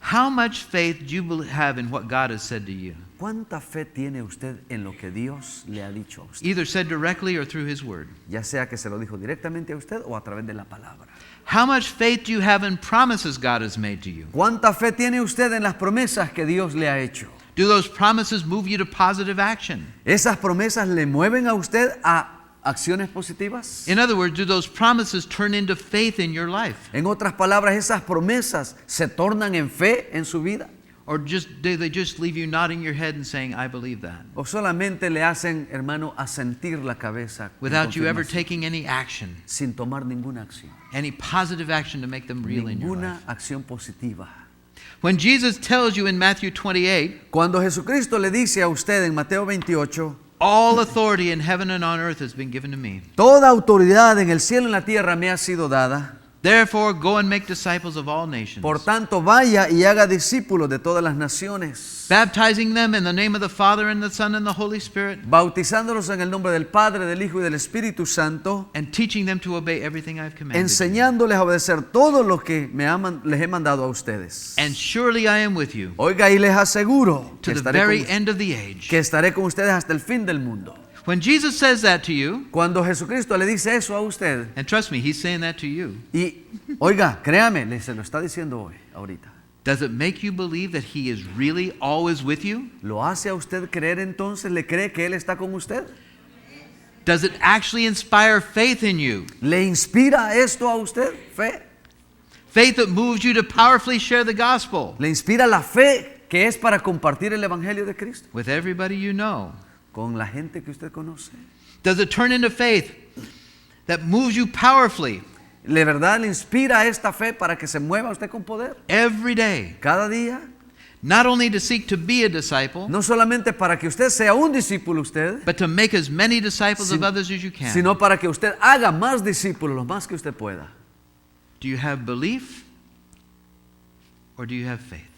How much faith do you have in what God has said to you? ¿Cuánta fe tiene usted en lo que Dios le ha dicho a usted? Either said directly or through His Word. Ya sea que se lo dijo directamente a usted o a través de la palabra. How much faith do you have in promises God has made to you? ¿Cuánta fe tiene usted en las promesas que Dios le ha hecho? Do those promises move you to positive action? ¿Esas promesas le mueven a usted a acciones positivas? In other words, do those promises turn into faith in your life? En otras palabras, ¿esas promesas se tornan en fe en su vida? Or do they just leave you nodding your head and saying, I believe that? ¿O solamente le hacen, hermano, asentir la cabeza en Without you ever confirmación, taking any action, sin tomar ninguna acción? any positive action to make them real in your Ninguna life? acción positiva. When Jesus tells you in Matthew 28, Cuando Jesucristo le dice a usted en Mateo 28, all authority in heaven and on earth has been given to me. toda autoridad en el cielo y en la tierra me ha sido dada. Therefore, go and make disciples of all nations, Por tanto, vaya y haga discípulos de todas las naciones, baptizing them in the name of the Father and the Son and the Holy Spirit, bautizándolos en el nombre del Padre, del Hijo y del Espíritu Santo, and teaching them to obey everything I've commanded you. enseñándoles a obedecer todo lo que les he mandado a ustedes. And surely I am with you Oiga, y les aseguro to que the very estaré end of the age. con ustedes hasta el fin del mundo. When Jesus says that to you, Cuando Jesucristo le dice eso a usted, and trust me, He's saying that to you, y oiga, créame, se lo está diciendo hoy, ahorita. does it make you believe that He is really always with you? ¿Lo hace a usted creer entonces? ¿Le cree que Él está con usted? Does it actually inspire faith in you? ¿Le inspira esto a usted? Fe. Faith that moves you to powerfully share the gospel ¿Le inspira la fe que es para compartir el Evangelio de Cristo with everybody you know? con la gente que usted conoce? Does it turn into faith that moves you powerfully ¿De verdad le inspira esta fe para que se mueva usted con poder? every day? Cada día. Not only to seek to be a disciple, No solamente para que usted sea un discípulo usted, but to make as many disciples of others as you can. sino para que usted haga más discípulos, lo más que usted pueda. Do you have belief or do you have faith?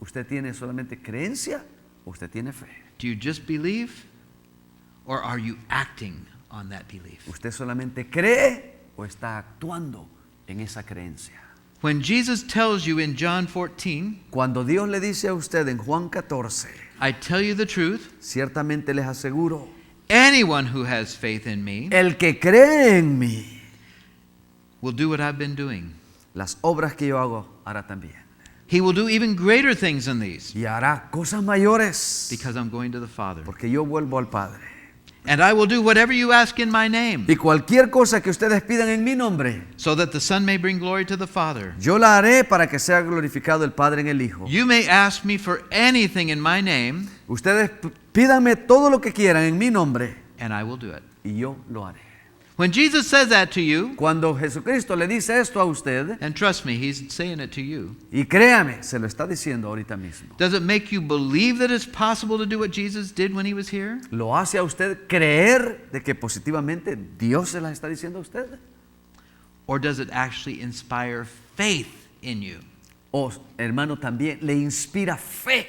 ¿Usted tiene solamente creencia o usted tiene fe? Do you just believe or are you acting on that belief? ¿Usted solamente cree o está actuando en esa creencia? When Jesus tells you in John 14, Cuando Dios le dice a usted en Juan 14, I tell you the truth, ciertamente les aseguro, anyone who has faith in me el que cree en mí, will do what I've been doing. las obras que yo hago hará también. He will do even greater things than these Y hará cosas mayores, because I'm going to the Father. porque yo vuelvo al Padre. And I will do whatever you ask in my name, Y cualquier cosa que ustedes pidan en mi nombre, so that the Son may bring glory to the Father. yo la haré para que sea glorificado el Padre en el Hijo. You may ask me for anything in my name, Ustedes pídanme todo lo que quieran en mi nombre and I will do it. y yo lo haré. When Jesus says that to you, Cuando Jesucristo le dice esto a usted, and trust me, he's saying it to you, y créame, se lo está diciendo ahorita mismo, does it make you believe that it's possible to do what Jesus did when he was here? ¿lo hace a usted creer de que positivamente Dios se la está diciendo a usted? Or does it actually inspire faith in you? O, hermano, también le inspira fe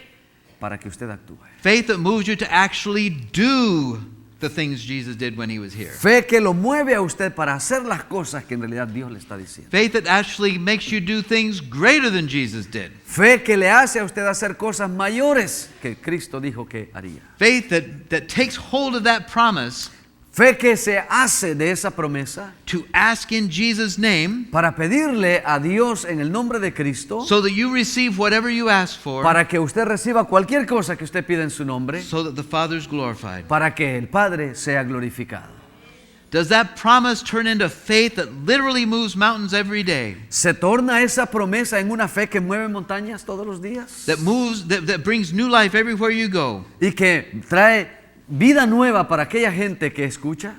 para que usted actúe. Faith that moves you to actually do the things Jesus did when he was here. Fe que lo mueve a usted para hacer las cosas que en realidad Dios le está diciendo. Faith that actually makes you do things greater than Jesus did. Fe que le hace a usted hacer cosas mayores que Cristo dijo que haría. Faith that takes hold of that promise Fe que se hace de esa promesa to ask in Jesus' name para pedirle a Dios en el nombre de Cristo so that you receive whatever you ask for, para que usted reciba cualquier cosa que usted pida en su nombre, so that the Father's glorified. para que el Padre sea glorificado. Does that promise turn into faith that literally moves mountains every day? ¿Se torna esa promesa en una fe que mueve montañas todos los días? That brings new life everywhere you go? Y que trae vida nueva para aquella gente que escucha,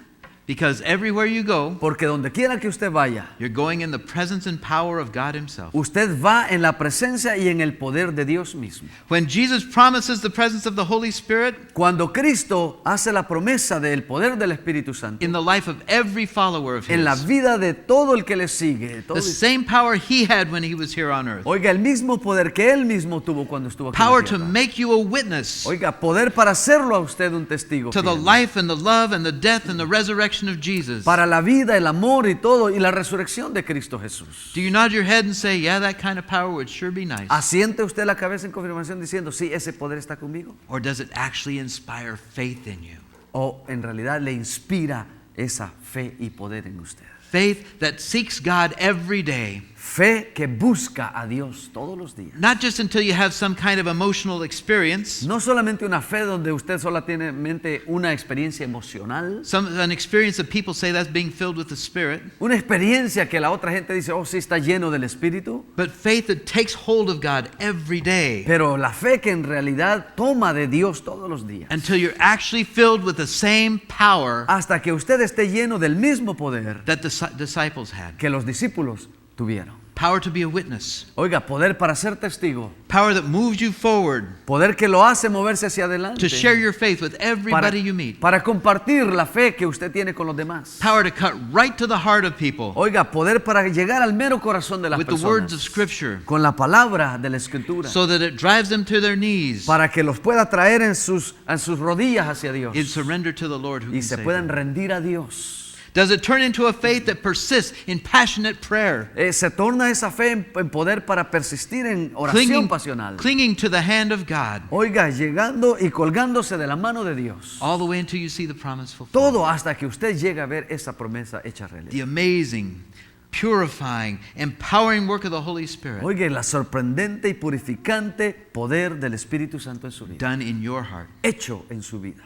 Because everywhere you go, porque donde quiera que usted vaya, you're going in the presence and power of God himself. usted va en la presencia y en el poder de Dios mismo. When Jesus promises the presence of the Holy Spirit Cuando Cristo hace la promesa del poder del Espíritu Santo in the life of every follower of en la his, vida de todo el que le sigue, the same power he had when he was here on earth, oiga, el mismo poder que él mismo tuvo cuando estuvo aquí en power la to tierra. make you a witness Oiga, poder para hacerlo a usted un testigo to the fiel. life and the love and the death and the resurrection of Jesus. Para la vida, el amor y todo, y la resurrección de Cristo Jesús. Do you nod your head and say, yeah, that kind of power would sure be nice? ¿Asiente usted la cabeza en confirmación diciendo, sí, ese poder está conmigo? Or does it actually inspire faith in you? ¿O en realidad le inspira esa fe y poder en usted? Faith that seeks God every day, Fe que busca a Dios todos los días. not just until you have some kind of emotional experience, No solamente una fe donde usted solo tiene en mente una experiencia emocional, an experience that people say that's being filled with the Spirit, una experiencia que la otra gente dice, oh, sí está lleno del Espíritu, but faith that takes hold of God every day pero la fe que en realidad toma de Dios todos los días. until you're actually filled with the same power Hasta que usted esté lleno del mismo poder that the disciples had. que los discípulos tuvieron. Power to be a witness. Oiga, poder para ser testigo, Power that moves you forward poder que lo hace moverse hacia adelante, to share your faith with para, everybody you meet. para compartir la fe que usted tiene con los demás. Power to cut right to the heart of people Oiga, poder para llegar al mero corazón de las with the words of personas Scripture con la palabra de la Escritura, so that it drives them to their knees para que los pueda traer en sus rodillas hacia Dios in surrender to the Lord who y can se save puedan them. rendir a Dios. Does it turn into a faith that persists in passionate prayer, Se torna esa fe en poder para persistir en oración pasional. clinging to the hand of God Oiga, llegando y colgándose de la mano de Dios. all the way until you see the promise fulfilled? Todo hasta que usted llegue a ver esa promesa hecha The realidad. amazing, purifying, empowering work of the Holy Spirit Oiga, la sorprendente y purificante poder del Espíritu Santo en su vida. done in your heart. Hecho en su vida.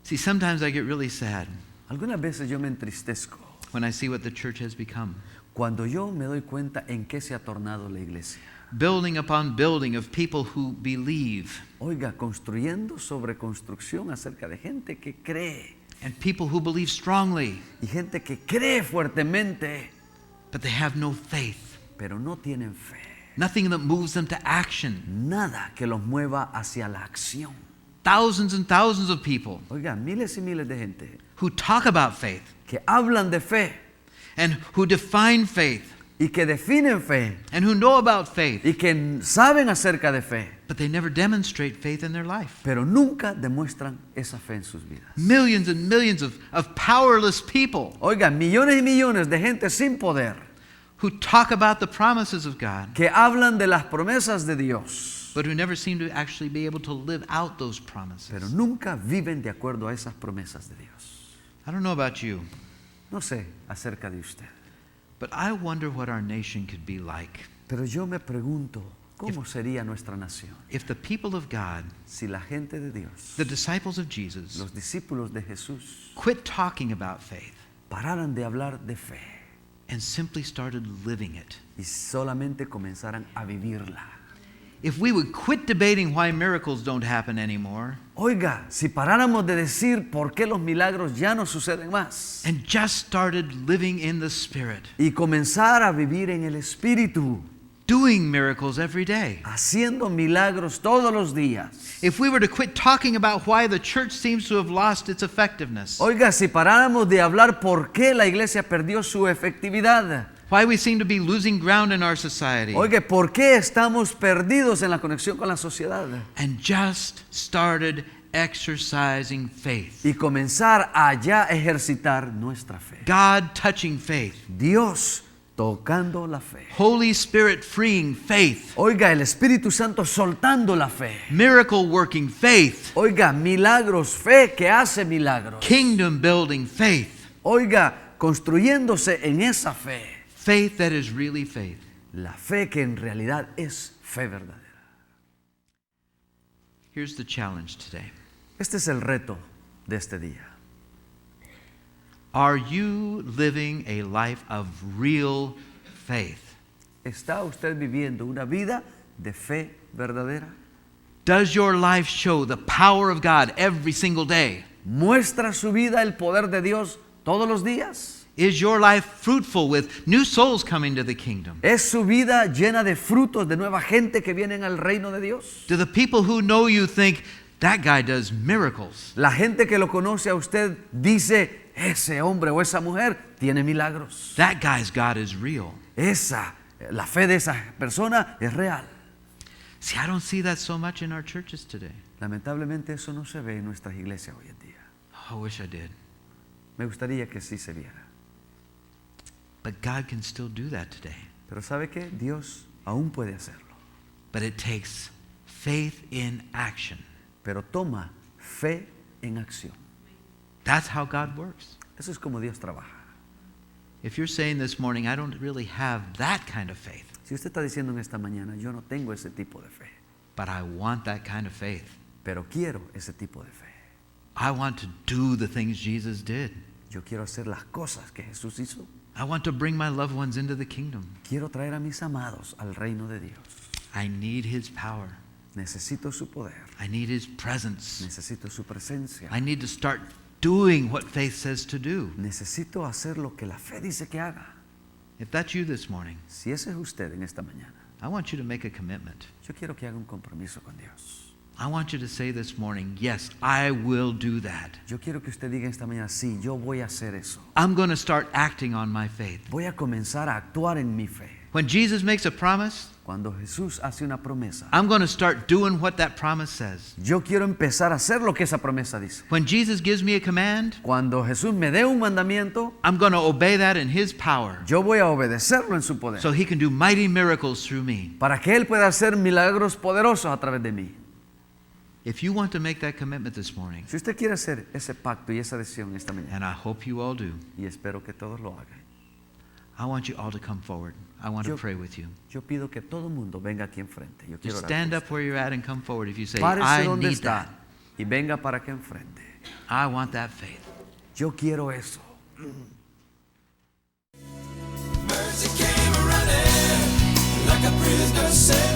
See, sometimes I get really sad Algunas veces yo me entristezco when I see what the church has become. cuando yo me doy cuenta en qué se ha tornado la iglesia. Building upon building of people who believe Oiga, construyendo sobre construcción acerca de gente que cree and people who believe strongly, y gente que cree fuertemente, but they have no faith. pero no tienen fe. Nothing that moves them to action. Nada que los mueva hacia la acción. Thousands and thousands of people Oiga, miles y miles de gente who talk about faith que hablan de fe and who define faith y que definen fe and who know about faith, y que saben acerca de fe, but they never demonstrate faith in their life. pero nunca demuestran esa fe en sus vidas. Millions and millions of powerless people Oiga, millones y millones de gente sin poder who talk about the promises of God, que hablan de las promesas de Dios, but who never seem to actually be able to live out those promises. pero nunca viven de acuerdo a esas promesas de Dios. I don't know about you, No sé acerca de usted, but I wonder what our nation could be like pero yo me pregunto cómo sería nuestra nación if the people of God, si la gente de Dios, the disciples of Jesus, los discípulos de Jesús, quit talking about faith pararan de hablar de fe and simply started living it. y solamente comenzaran a vivirla. if we would quit debating why miracles don't happen anymore Oiga, si paráramos de decir por qué los milagros ya no suceden más and just started living in the Spirit, y comenzar a vivir en el Espíritu, doing miracles every day. haciendo milagros todos los días. If we were to quit talking about why the church seems to have lost its effectiveness, Oiga, si paráramos de hablar por qué la iglesia perdió su efectividad. why we seem to be losing ground in our society, Oiga, ¿por qué estamos perdidos en la conexión con la sociedad? and just started exercising faith, Y comenzar a ya ejercitar nuestra fe. God touching faith, Dios tocando la fe. Holy Spirit freeing faith, Oiga, el Espíritu Santo soltando la fe. miracle working faith, Oiga, milagros, fe que hace milagros. kingdom building faith, Oiga, construyéndose en esa fe. faith that is really faith. La fe que en realidad es fe verdadera. Here's the challenge today. Este es el reto de este día. Are you living a life of real faith? ¿Está usted viviendo una vida de fe verdadera? Does your life show the power of God every single day? ¿Muestra su vida el poder de Dios todos los días? Is your life fruitful with new souls coming to the kingdom? ¿Es su vida llena de frutos de nueva gente que vienen al reino de Dios? Do the people who know you think, that guy does miracles? La gente que lo conoce a usted dice, ese hombre o esa mujer tiene milagros. That guy's God is real. La fe de esa persona es real. See, I don't see that so much in our churches today. Lamentablemente eso no se ve en nuestras iglesias hoy en día. Oh, I wish I did. Me gustaría que sí se viera. But God can still do that today. Pero ¿sabe qué? Dios aún puede hacerlo. But it takes faith in action. Pero toma fe en acción. That's how God works. Eso es como Dios trabaja. If you're saying this morning, I don't really have that kind of faith, Si usted está diciendo en esta mañana, yo no tengo ese tipo de fe, but I want that kind of faith. pero quiero ese tipo de fe. I want to do the things Jesus did. Yo quiero hacer las cosas que Jesús hizo. I want to bring my loved ones into the kingdom. Quiero traer a mis amados al reino de Dios. I need His power. Necesito su poder. I need His presence. Necesito su presencia. I need to start doing what faith says to do. Necesito hacer lo que la fe dice que haga. If that's you this morning, Si ese es usted en esta mañana, I want you to make a commitment. yo quiero que haga un compromiso con Dios. I want you to say this morning, yes, I will do that. Yo quiero que usted diga esta mañana, sí, yo voy a hacer eso. I'm going to start acting on my faith. Voy a comenzar a actuar en mi fe. When Jesus makes a promise, Cuando Jesús hace una promesa, I'm going to start doing what that promise says. yo quiero empezar a hacer lo que esa promesa dice. When Jesus gives me a command, Cuando Jesús me dé un mandamiento, I'm going to obey that in His power yo voy a obedecerlo en su poder. so He can do mighty miracles through me. Para que Él pueda hacer milagros poderosos a través de mí. If you want to make that commitment this morning, Si usted quiere hacer ese pacto y esa decisión esta mañana, and I hope you all do, y espero que todos lo hagan, I want you all to come forward. I want to Yo- pray with you. yo pido que todo el mundo venga aquí enfrente. Yo quiero Just orar stand por up where you're at and come forward if you say, usted. Párese I donde need está that. y venga para acá enfrente. I want that faith. Yo quiero eso. Mercy came running like a prisoner set